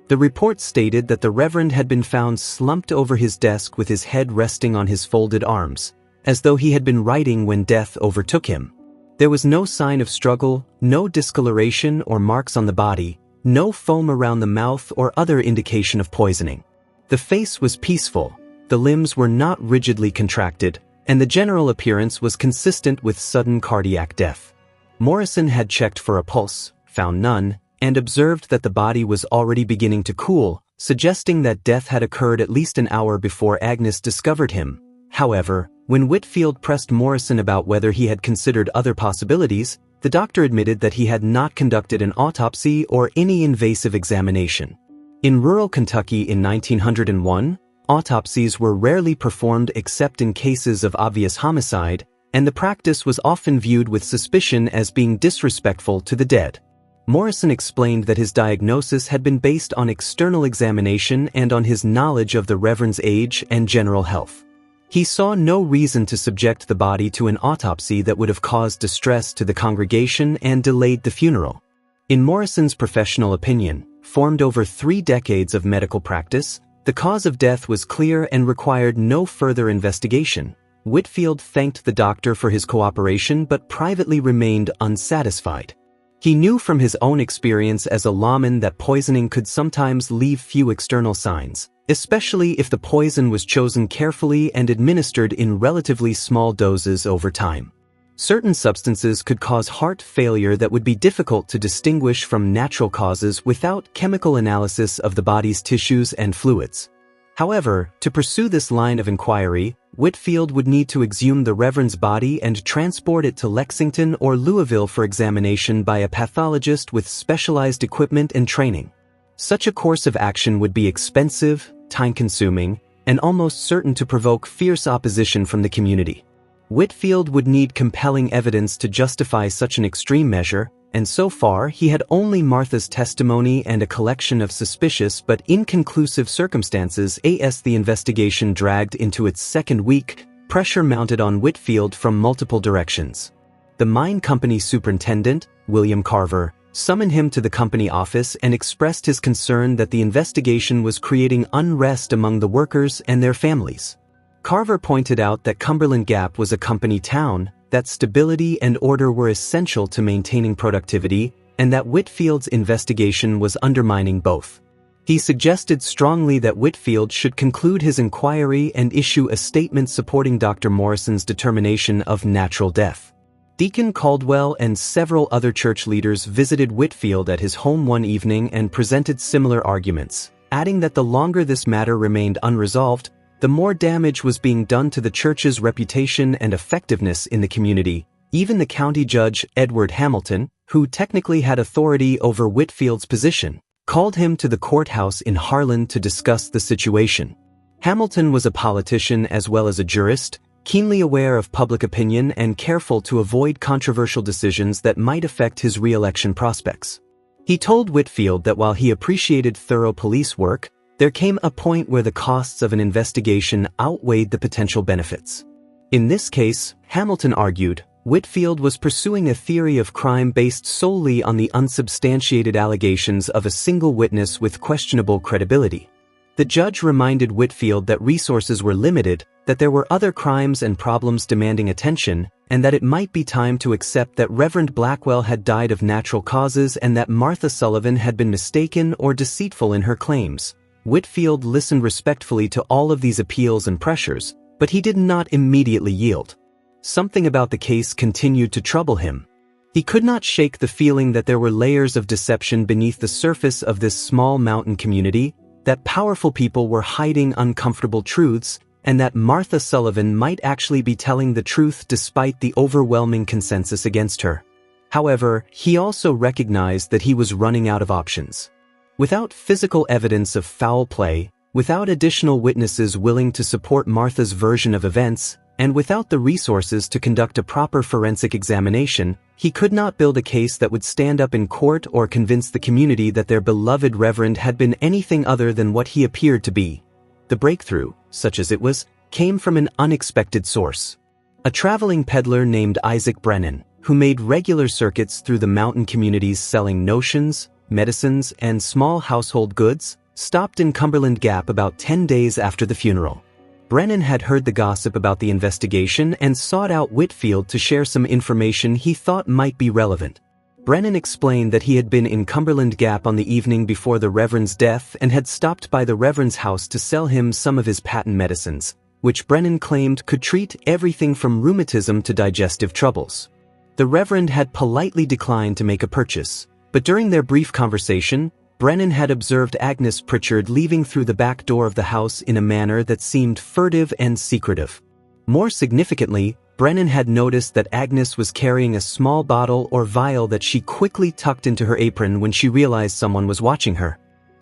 The report stated that the Reverend had been found slumped over his desk with his head resting on his folded arms, as though he had been writing when death overtook him. There was no sign of struggle, no discoloration or marks on the body, no foam around the mouth or other indication of poisoning. The face was peaceful, the limbs were not rigidly contracted, and the general appearance was consistent with sudden cardiac death. Morrison had checked for a pulse, found none, and observed that the body was already beginning to cool, suggesting that death had occurred at least an hour before Agnes discovered him. However, when Whitfield pressed Morrison about whether he had considered other possibilities, the doctor admitted that he had not conducted an autopsy or any invasive examination. In rural Kentucky in 1901, autopsies were rarely performed except in cases of obvious homicide, and the practice was often viewed with suspicion as being disrespectful to the dead. Morrison explained that his diagnosis had been based on external examination and on his knowledge of the Reverend's age and general health. He saw no reason to subject the body to an autopsy that would have caused distress to the congregation and delayed the funeral. In Morrison's professional opinion, formed over 3 decades of medical practice, the cause of death was clear and required no further investigation. Whitfield thanked the doctor for his cooperation but privately remained unsatisfied. He knew from his own experience as a lawman that poisoning could sometimes leave few external signs, especially if the poison was chosen carefully and administered in relatively small doses over time. Certain substances could cause heart failure that would be difficult to distinguish from natural causes without chemical analysis of the body's tissues and fluids. However, to pursue this line of inquiry, Whitfield would need to exhume the Reverend's body and transport it to Lexington or Louisville for examination by a pathologist with specialized equipment and training. Such a course of action would be expensive, time-consuming, and almost certain to provoke fierce opposition from the community. Whitfield would need compelling evidence to justify such an extreme measure, and so far he had only Martha's testimony and a collection of suspicious but inconclusive circumstances. As the investigation dragged into its second week, pressure mounted on Whitfield from multiple directions. The mine company superintendent, William Carver, summoned him to the company office and expressed his concern that the investigation was creating unrest among the workers and their families. Carver pointed out that Cumberland Gap was a company town, that stability and order were essential to maintaining productivity, and that Whitfield's investigation was undermining both. He suggested strongly that Whitfield should conclude his inquiry and issue a statement supporting Dr. Morrison's determination of natural death. Deacon Caldwell and several other church leaders visited Whitfield at his home one evening and presented similar arguments, adding that the longer this matter remained unresolved, the more damage was being done to the church's reputation and effectiveness in the community. Even the county judge, Edward Hamilton, who technically had authority over Whitfield's position, called him to the courthouse in Harlan to discuss the situation. Hamilton was a politician as well as a jurist, keenly aware of public opinion and careful to avoid controversial decisions that might affect his re-election prospects. He told Whitfield that while he appreciated thorough police work, there came a point where the costs of an investigation outweighed the potential benefits. In this case, Hamilton argued, Whitfield was pursuing a theory of crime based solely on the unsubstantiated allegations of a single witness with questionable credibility. The judge reminded Whitfield that resources were limited, that there were other crimes and problems demanding attention, and that it might be time to accept that Reverend Blackwell had died of natural causes and that Martha Sullivan had been mistaken or deceitful in her claims. Whitfield listened respectfully to all of these appeals and pressures, but he did not immediately yield. Something about the case continued to trouble him. He could not shake the feeling that there were layers of deception beneath the surface of this small mountain community, that powerful people were hiding uncomfortable truths, and that Martha Sullivan might actually be telling the truth despite the overwhelming consensus against her. However, he also recognized that he was running out of options. Without physical evidence of foul play, without additional witnesses willing to support Martha's version of events, and without the resources to conduct a proper forensic examination, he could not build a case that would stand up in court or convince the community that their beloved Reverend had been anything other than what he appeared to be. The breakthrough, such as it was, came from an unexpected source. A traveling peddler named Isaac Brennan, who made regular circuits through the mountain communities selling notions, medicines, and small household goods, stopped in Cumberland Gap about 10 days after the funeral. Brennan had heard the gossip about the investigation and sought out Whitfield to share some information he thought might be relevant. Brennan explained that he had been in Cumberland Gap on the evening before the Reverend's death and had stopped by the Reverend's house to sell him some of his patent medicines, which Brennan claimed could treat everything from rheumatism to digestive troubles. The Reverend had politely declined to make a purchase, but during their brief conversation, Brennan had observed Agnes Pritchard leaving through the back door of the house in a manner that seemed furtive and secretive. More significantly, Brennan had noticed that Agnes was carrying a small bottle or vial that she quickly tucked into her apron when she realized someone was watching her.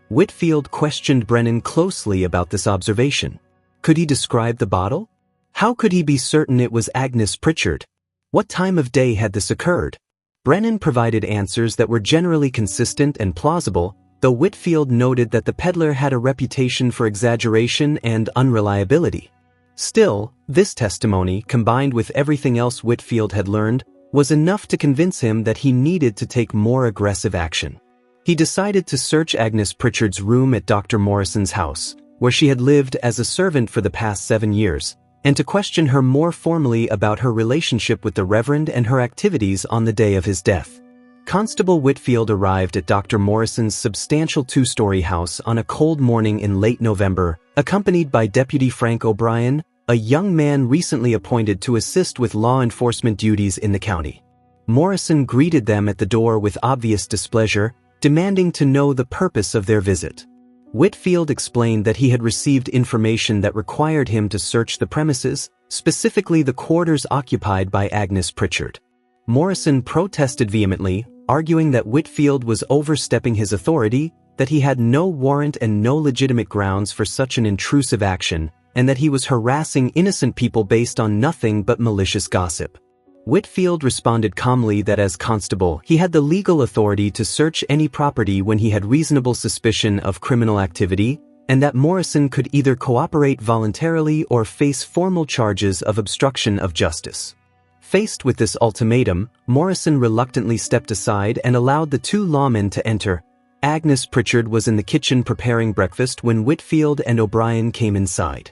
Whitfield questioned Brennan closely about this observation. Could he describe the bottle? How could he be certain it was Agnes Pritchard? What time of day had this occurred? Brennan provided answers that were generally consistent and plausible, though Whitfield noted that the peddler had a reputation for exaggeration and unreliability. Still, this testimony, combined with everything else Whitfield had learned, was enough to convince him that he needed to take more aggressive action. He decided to search Agnes Pritchard's room at Dr. Morrison's house, where she had lived as a servant for the past 7 years, and to question her more formally about her relationship with the Reverend and her activities on the day of his death. Constable Whitfield arrived at Dr. Morrison's substantial 2-story house on a cold morning in late November, accompanied by Deputy Frank O'Brien, a young man recently appointed to assist with law enforcement duties in the county. Morrison greeted them at the door with obvious displeasure, demanding to know the purpose of their visit. Whitfield explained that he had received information that required him to search the premises, specifically the quarters occupied by Agnes Pritchard. Morrison protested vehemently, arguing that Whitfield was overstepping his authority, that he had no warrant and no legitimate grounds for such an intrusive action, and that he was harassing innocent people based on nothing but malicious gossip. Whitfield responded calmly that as constable, he had the legal authority to search any property when he had reasonable suspicion of criminal activity, and that Morrison could either cooperate voluntarily or face formal charges of obstruction of justice. Faced with this ultimatum, Morrison reluctantly stepped aside and allowed the 2 lawmen to enter. Agnes Pritchard was in the kitchen preparing breakfast when Whitfield and O'Brien came inside.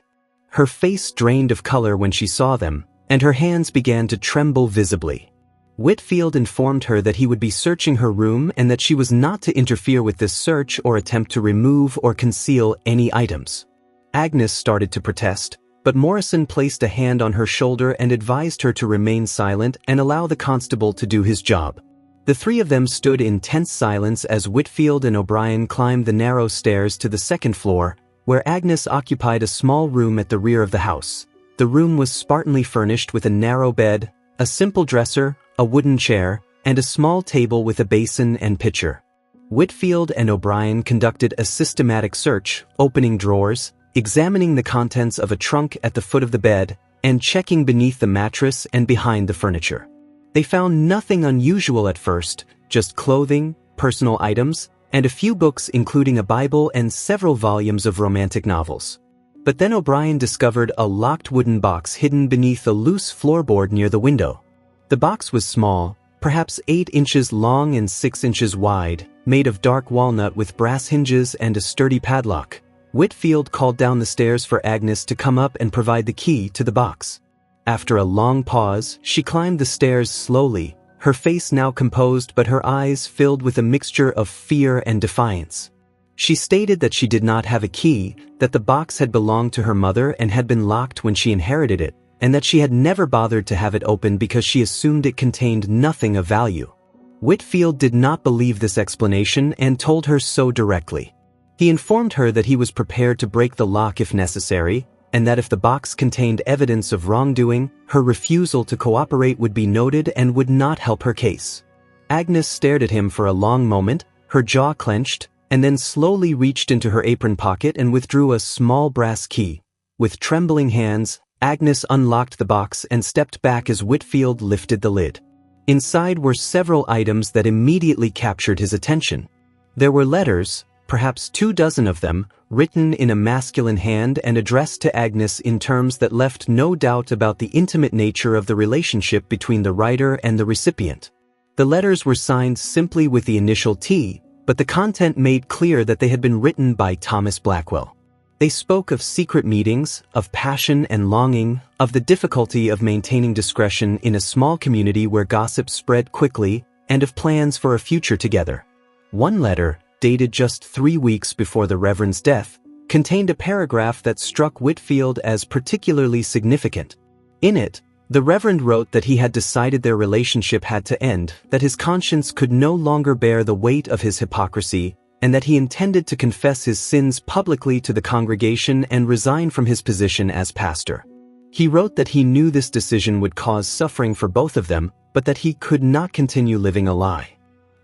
Her face drained of color when she saw them, and her hands began to tremble visibly. Whitfield informed her that he would be searching her room and that she was not to interfere with this search or attempt to remove or conceal any items. Agnes started to protest, but Morrison placed a hand on her shoulder and advised her to remain silent and allow the constable to do his job. The 3 of them stood in tense silence as Whitfield and O'Brien climbed the narrow stairs to the 2nd floor, where Agnes occupied a small room at the rear of the house. The room was spartanly furnished with a narrow bed, a simple dresser, a wooden chair, and a small table with a basin and pitcher. Whitfield and O'Brien conducted a systematic search, opening drawers, examining the contents of a trunk at the foot of the bed, and checking beneath the mattress and behind the furniture. They found nothing unusual at first, just clothing, personal items, and a few books including a Bible and several volumes of romantic novels. But then O'Brien discovered a locked wooden box hidden beneath a loose floorboard near the window. The box was small, perhaps 8 inches long and 6 inches wide, made of dark walnut with brass hinges and a sturdy padlock. Whitfield called down the stairs for Agnes to come up and provide the key to the box. After a long pause, she climbed the stairs slowly, her face now composed but her eyes filled with a mixture of fear and defiance. She stated that she did not have a key, that the box had belonged to her mother and had been locked when she inherited it, and that she had never bothered to have it opened because she assumed it contained nothing of value. Whitfield did not believe this explanation and told her so directly. He informed her that he was prepared to break the lock if necessary, and that if the box contained evidence of wrongdoing, her refusal to cooperate would be noted and would not help her case. Agnes stared at him for a long moment, her jaw clenched, and then slowly reached into her apron pocket and withdrew a small brass key. With trembling hands, Agnes unlocked the box and stepped back as Whitfield lifted the lid. Inside were several items that immediately captured his attention. There were letters, perhaps 24 of them, written in a masculine hand and addressed to Agnes in terms that left no doubt about the intimate nature of the relationship between the writer and the recipient. The letters were signed simply with the initial T, but the content made clear that they had been written by Thomas Blackwell. They spoke of secret meetings, of passion and longing, of the difficulty of maintaining discretion in a small community where gossip spread quickly, and of plans for a future together. One letter, dated just 3 weeks before the Reverend's death, contained a paragraph that struck Whitfield as particularly significant. In it, the Reverend wrote that he had decided their relationship had to end, that his conscience could no longer bear the weight of his hypocrisy, and that he intended to confess his sins publicly to the congregation and resign from his position as pastor. He wrote that he knew this decision would cause suffering for both of them, but that he could not continue living a lie.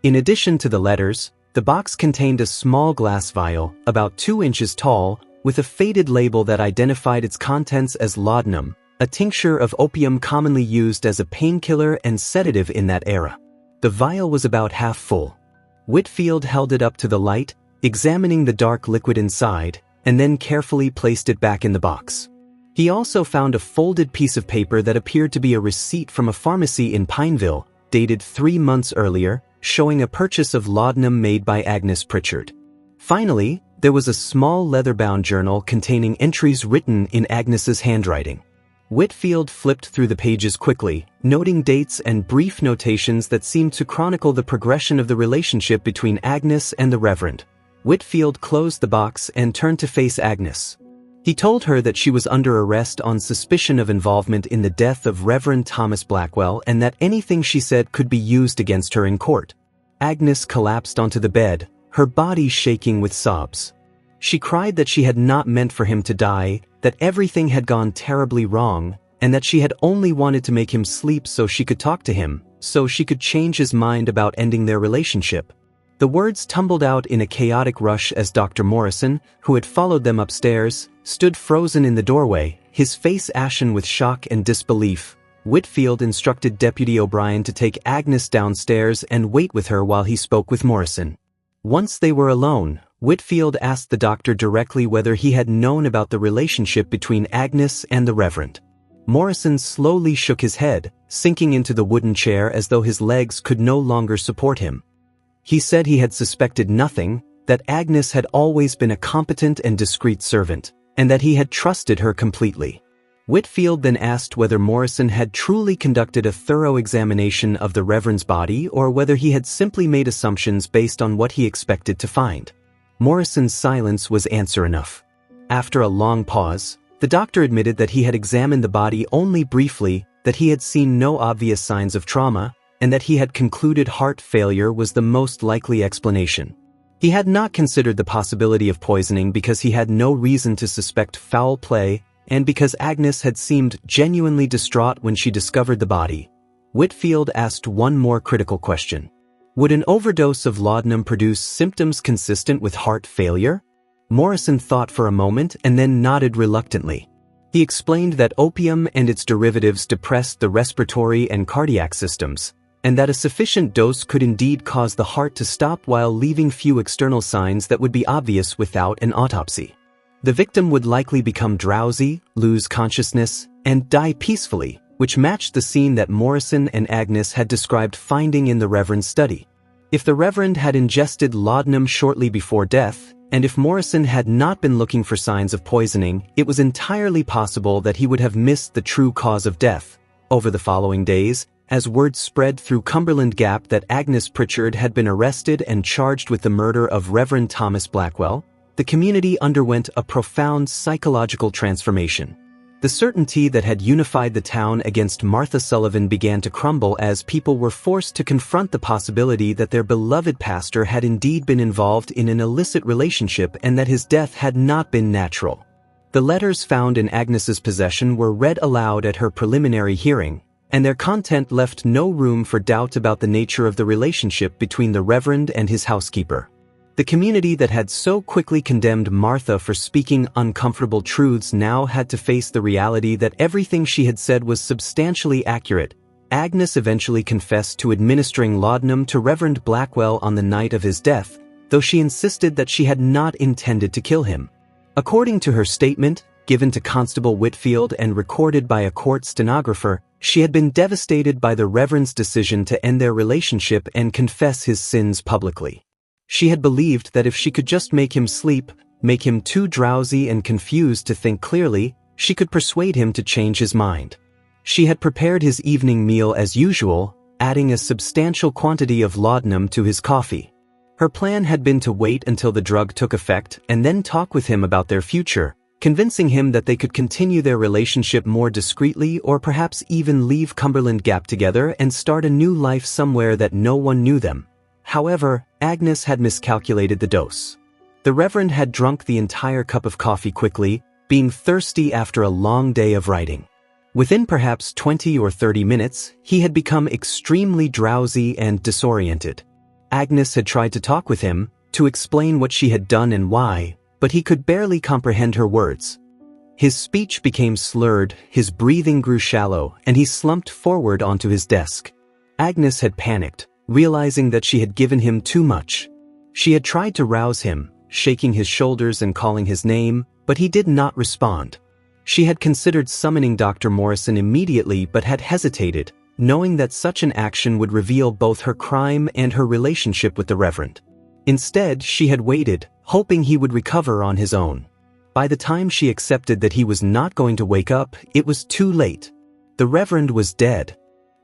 In addition to the letters, the box contained a small glass vial, about 2 inches tall, with a faded label that identified its contents as laudanum, a tincture of opium commonly used as a painkiller and sedative in that era. The vial was about half full. Whitfield held it up to the light, examining the dark liquid inside, and then carefully placed it back in the box. He also found a folded piece of paper that appeared to be a receipt from a pharmacy in Pineville, dated 3 months earlier, showing a purchase of laudanum made by Agnes Pritchard. Finally, there was a small leather-bound journal containing entries written in Agnes's handwriting. Whitfield flipped through the pages quickly, noting dates and brief notations that seemed to chronicle the progression of the relationship between Agnes and the Reverend. Whitfield closed the box and turned to face Agnes. He told her that she was under arrest on suspicion of involvement in the death of Reverend Thomas Blackwell and that anything she said could be used against her in court. Agnes collapsed onto the bed, her body shaking with sobs. She cried that she had not meant for him to die, that everything had gone terribly wrong, and that she had only wanted to make him sleep so she could talk to him, so she could change his mind about ending their relationship. The words tumbled out in a chaotic rush as Dr. Morrison, who had followed them upstairs, stood frozen in the doorway, his face ashen with shock and disbelief. Whitfield instructed Deputy O'Brien to take Agnes downstairs and wait with her while he spoke with Morrison. Once they were alone, Whitfield asked the doctor directly whether he had known about the relationship between Agnes and the Reverend. Morrison slowly shook his head, sinking into the wooden chair as though his legs could no longer support him. He said he had suspected nothing, that Agnes had always been a competent and discreet servant, and that he had trusted her completely. Whitfield then asked whether Morrison had truly conducted a thorough examination of the Reverend's body or whether he had simply made assumptions based on what he expected to find. Morrison's silence was answer enough. After a long pause, the doctor admitted that he had examined the body only briefly, that he had seen no obvious signs of trauma, and that he had concluded heart failure was the most likely explanation. He had not considered the possibility of poisoning because he had no reason to suspect foul play and because Agnes had seemed genuinely distraught when she discovered the body. Whitfield asked one more critical question. Would an overdose of laudanum produce symptoms consistent with heart failure? Morrison thought for a moment and then nodded reluctantly. He explained that opium and its derivatives depressed the respiratory and cardiac systems, and that a sufficient dose could indeed cause the heart to stop while leaving few external signs that would be obvious without an autopsy. The victim would likely become drowsy, lose consciousness, and die peacefully, which matched the scene that Morrison and Agnes had described finding in the Reverend's study. If the Reverend had ingested laudanum shortly before death, and if Morrison had not been looking for signs of poisoning, it was entirely possible that he would have missed the true cause of death. Over the following days, as word spread through Cumberland Gap that Agnes Pritchard had been arrested and charged with the murder of Reverend Thomas Blackwell, the community underwent a profound psychological transformation. The certainty that had unified the town against Martha Sullivan began to crumble as people were forced to confront the possibility that their beloved pastor had indeed been involved in an illicit relationship and that his death had not been natural. The letters found in Agnes's possession were read aloud at her preliminary hearing, and their content left no room for doubt about the nature of the relationship between the Reverend and his housekeeper. The community that had so quickly condemned Martha for speaking uncomfortable truths now had to face the reality that everything she had said was substantially accurate. Agnes eventually confessed to administering laudanum to Reverend Blackwell on the night of his death, though she insisted that she had not intended to kill him. According to her statement, given to Constable Whitfield and recorded by a court stenographer, she had been devastated by the Reverend's decision to end their relationship and confess his sins publicly. She had believed that if she could just make him sleep, make him too drowsy and confused to think clearly, she could persuade him to change his mind. She had prepared his evening meal as usual, adding a substantial quantity of laudanum to his coffee. Her plan had been to wait until the drug took effect and then talk with him about their future, convincing him that they could continue their relationship more discreetly or perhaps even leave Cumberland Gap together and start a new life somewhere that no one knew them. However, Agnes had miscalculated the dose. The Reverend had drunk the entire cup of coffee quickly, being thirsty after a long day of writing. Within perhaps 20 or 30 minutes, he had become extremely drowsy and disoriented. Agnes had tried to talk with him, to explain what she had done and why, but he could barely comprehend her words. His speech became slurred, his breathing grew shallow, and he slumped forward onto his desk. Agnes had panicked, realizing that she had given him too much. She had tried to rouse him, shaking his shoulders and calling his name, but he did not respond. She had considered summoning Dr. Morrison immediately but had hesitated, knowing that such an action would reveal both her crime and her relationship with the Reverend. Instead, she had waited, hoping he would recover on his own. By the time she accepted that he was not going to wake up, it was too late. The Reverend was dead.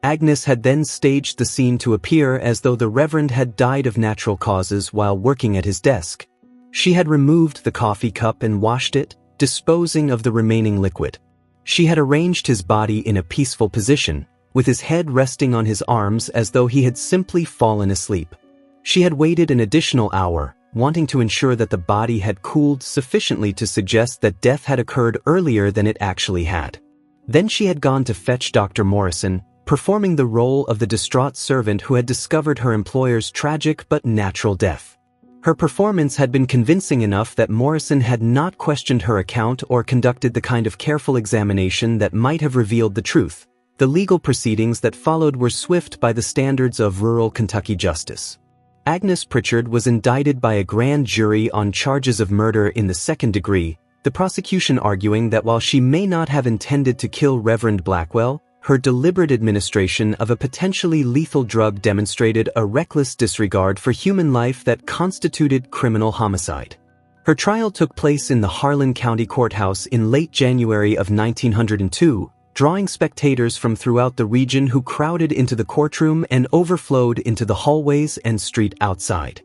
Agnes had then staged the scene to appear as though the Reverend had died of natural causes while working at his desk. She had removed the coffee cup and washed it, disposing of the remaining liquid. She had arranged his body in a peaceful position, with his head resting on his arms as though he had simply fallen asleep. She had waited an additional hour, wanting to ensure that the body had cooled sufficiently to suggest that death had occurred earlier than it actually had. Then she had gone to fetch Dr. Morrison, performing the role of the distraught servant who had discovered her employer's tragic but natural death. Her performance had been convincing enough that Morrison had not questioned her account or conducted the kind of careful examination that might have revealed the truth. The legal proceedings that followed were swift by the standards of rural Kentucky justice. Agnes Pritchard was indicted by a grand jury on charges of murder in the second degree, the prosecution arguing that while she may not have intended to kill Reverend Blackwell, her deliberate administration of a potentially lethal drug demonstrated a reckless disregard for human life that constituted criminal homicide. Her trial took place in the Harlan County Courthouse in late January of 1902, drawing spectators from throughout the region who crowded into the courtroom and overflowed into the hallways and street outside.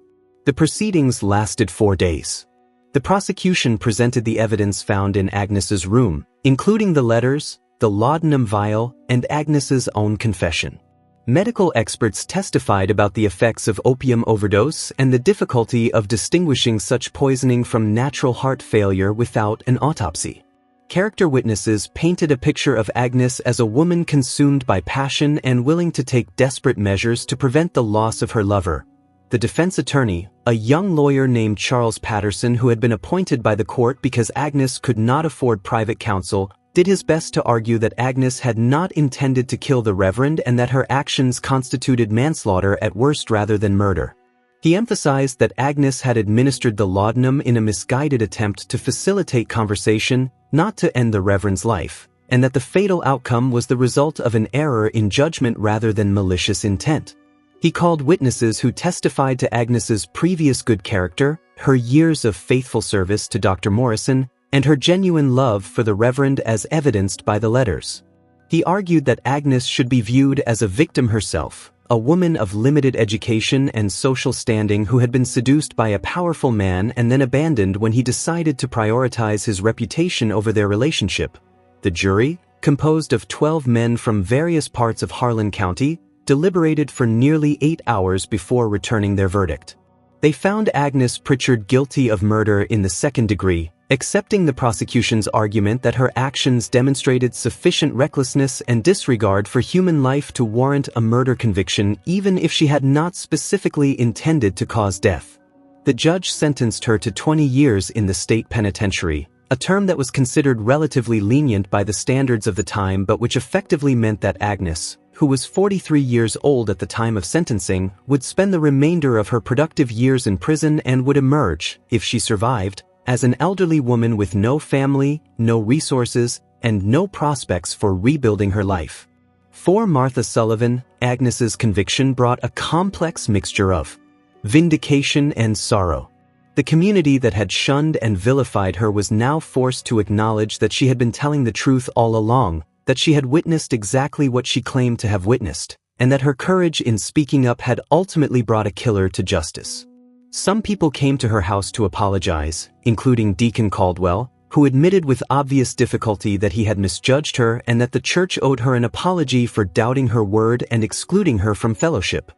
The proceedings lasted 4 days. The prosecution presented the evidence found in Agnes's room, including the letters, the laudanum vial, and Agnes's own confession. Medical experts testified about the effects of opium overdose and the difficulty of distinguishing such poisoning from natural heart failure without an autopsy. Character witnesses painted a picture of Agnes as a woman consumed by passion and willing to take desperate measures to prevent the loss of her lover. The defense attorney, a young lawyer named Charles Patterson who had been appointed by the court because Agnes could not afford private counsel, did his best to argue that Agnes had not intended to kill the Reverend and that her actions constituted manslaughter at worst rather than murder. He emphasized that Agnes had administered the laudanum in a misguided attempt to facilitate conversation, not to end the Reverend's life, and that the fatal outcome was the result of an error in judgment rather than malicious intent. He called witnesses who testified to Agnes's previous good character, her years of faithful service to Dr. Morrison, and her genuine love for the Reverend as evidenced by the letters. He argued that Agnes should be viewed as a victim herself, a woman of limited education and social standing who had been seduced by a powerful man and then abandoned when he decided to prioritize his reputation over their relationship. The jury, composed of 12 men from various parts of Harlan County, deliberated for nearly 8 hours before returning their verdict. They found Agnes Pritchard guilty of murder in the second degree, accepting the prosecution's argument that her actions demonstrated sufficient recklessness and disregard for human life to warrant a murder conviction even if she had not specifically intended to cause death. The judge sentenced her to 20 years in the state penitentiary, a term that was considered relatively lenient by the standards of the time but which effectively meant that Agnes, who was 43 years old at the time of sentencing, would spend the remainder of her productive years in prison and would emerge, if she survived, as an elderly woman with no family, no resources, and no prospects for rebuilding her life. For Martha Sullivan, Agnes's conviction brought a complex mixture of vindication and sorrow. The community that had shunned and vilified her was now forced to acknowledge that she had been telling the truth all along, that she had witnessed exactly what she claimed to have witnessed, and that her courage in speaking up had ultimately brought a killer to justice. Some people came to her house to apologize, including Deacon Caldwell, who admitted with obvious difficulty that he had misjudged her and that the church owed her an apology for doubting her word and excluding her from fellowship.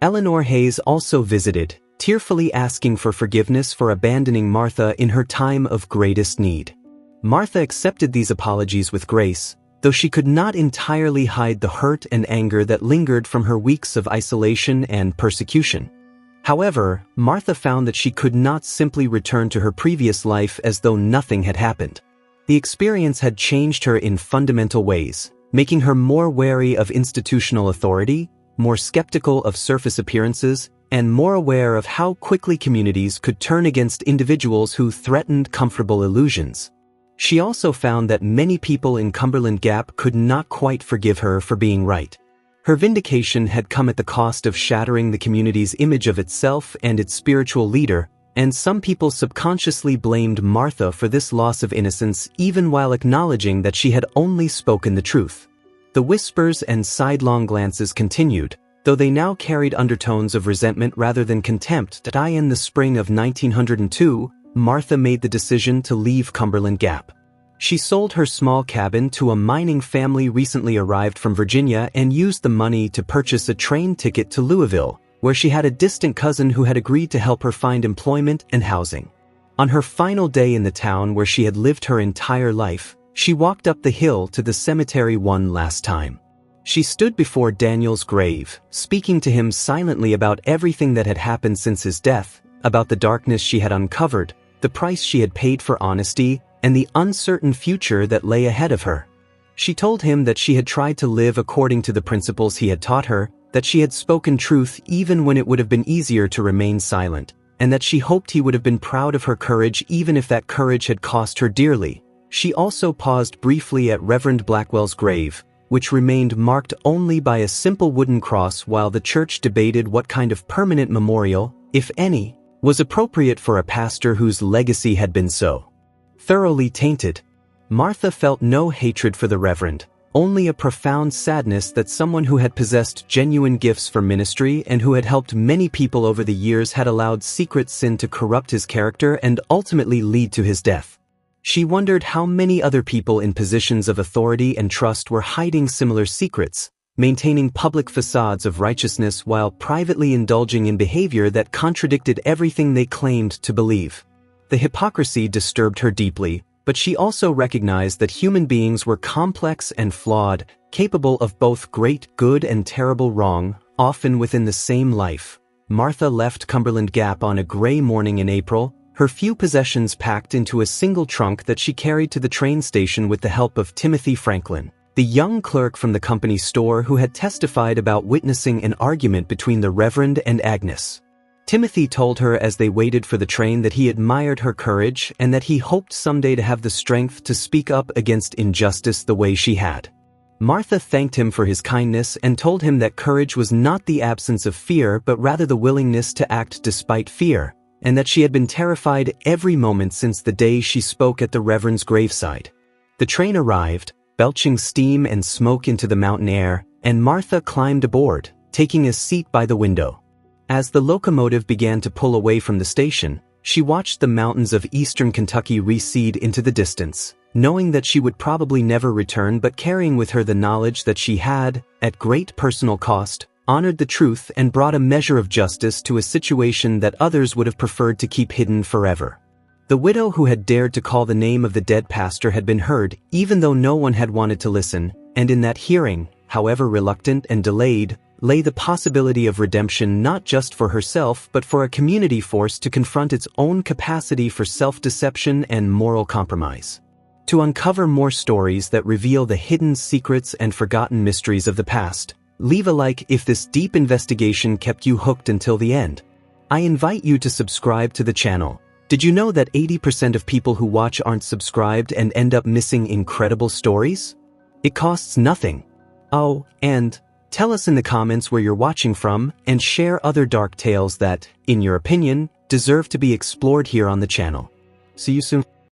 Eleanor Hayes also visited, tearfully asking for forgiveness for abandoning Martha in her time of greatest need. Martha accepted these apologies with grace, though she could not entirely hide the hurt and anger that lingered from her weeks of isolation and persecution. However, Martha found that she could not simply return to her previous life as though nothing had happened. The experience had changed her in fundamental ways, making her more wary of institutional authority, more skeptical of surface appearances, and more aware of how quickly communities could turn against individuals who threatened comfortable illusions. She also found that many people in Cumberland Gap could not quite forgive her for being right. Her vindication had come at the cost of shattering the community's image of itself and its spiritual leader, and some people subconsciously blamed Martha for this loss of innocence even while acknowledging that she had only spoken the truth. The whispers and sidelong glances continued, though they now carried undertones of resentment rather than contempt. In the spring of 1902, Martha made the decision to leave Cumberland Gap. She sold her small cabin to a mining family recently arrived from Virginia and used the money to purchase a train ticket to Louisville, where she had a distant cousin who had agreed to help her find employment and housing. On her final day in the town where she had lived her entire life, she walked up the hill to the cemetery one last time. She stood before Daniel's grave, speaking to him silently about everything that had happened since his death, about the darkness she had uncovered, the price she had paid for honesty, and the uncertain future that lay ahead of her. She told him that she had tried to live according to the principles he had taught her, that she had spoken truth even when it would have been easier to remain silent, and that she hoped he would have been proud of her courage even if that courage had cost her dearly. She also paused briefly at Reverend Blackwell's grave, which remained marked only by a simple wooden cross while the church debated what kind of permanent memorial, if any, was appropriate for a pastor whose legacy had been so thoroughly tainted. Martha felt no hatred for the Reverend, only a profound sadness that someone who had possessed genuine gifts for ministry and who had helped many people over the years had allowed secret sin to corrupt his character and ultimately lead to his death. She wondered how many other people in positions of authority and trust were hiding similar secrets, maintaining public facades of righteousness while privately indulging in behavior that contradicted everything they claimed to believe. The hypocrisy disturbed her deeply, but she also recognized that human beings were complex and flawed, capable of both great good and terrible wrong, often within the same life. Martha left Cumberland Gap on a gray morning in April, her few possessions packed into a single trunk that she carried to the train station with the help of Timothy Franklin, the young clerk from the company store who had testified about witnessing an argument between the Reverend and Agnes. Timothy told her as they waited for the train that he admired her courage and that he hoped someday to have the strength to speak up against injustice the way she had. Martha thanked him for his kindness and told him that courage was not the absence of fear but rather the willingness to act despite fear, and that she had been terrified every moment since the day she spoke at the Reverend's graveside. The train arrived, belching steam and smoke into the mountain air, and Martha climbed aboard, taking a seat by the window. As the locomotive began to pull away from the station, she watched the mountains of eastern Kentucky recede into the distance, knowing that she would probably never return but carrying with her the knowledge that she had, at great personal cost, honored the truth and brought a measure of justice to a situation that others would have preferred to keep hidden forever. The widow who had dared to call the name of the dead pastor had been heard, even though no one had wanted to listen, and in that hearing, however reluctant and delayed, lay the possibility of redemption not just for herself but for a community forced to confront its own capacity for self-deception and moral compromise. To uncover more stories that reveal the hidden secrets and forgotten mysteries of the past, leave a like if this deep investigation kept you hooked until the end. I invite you to subscribe to the channel. Did you know that 80% of people who watch aren't subscribed and end up missing incredible stories? It costs nothing. Oh, and tell us in the comments where you're watching from and share other dark tales that, in your opinion, deserve to be explored here on the channel. See you soon.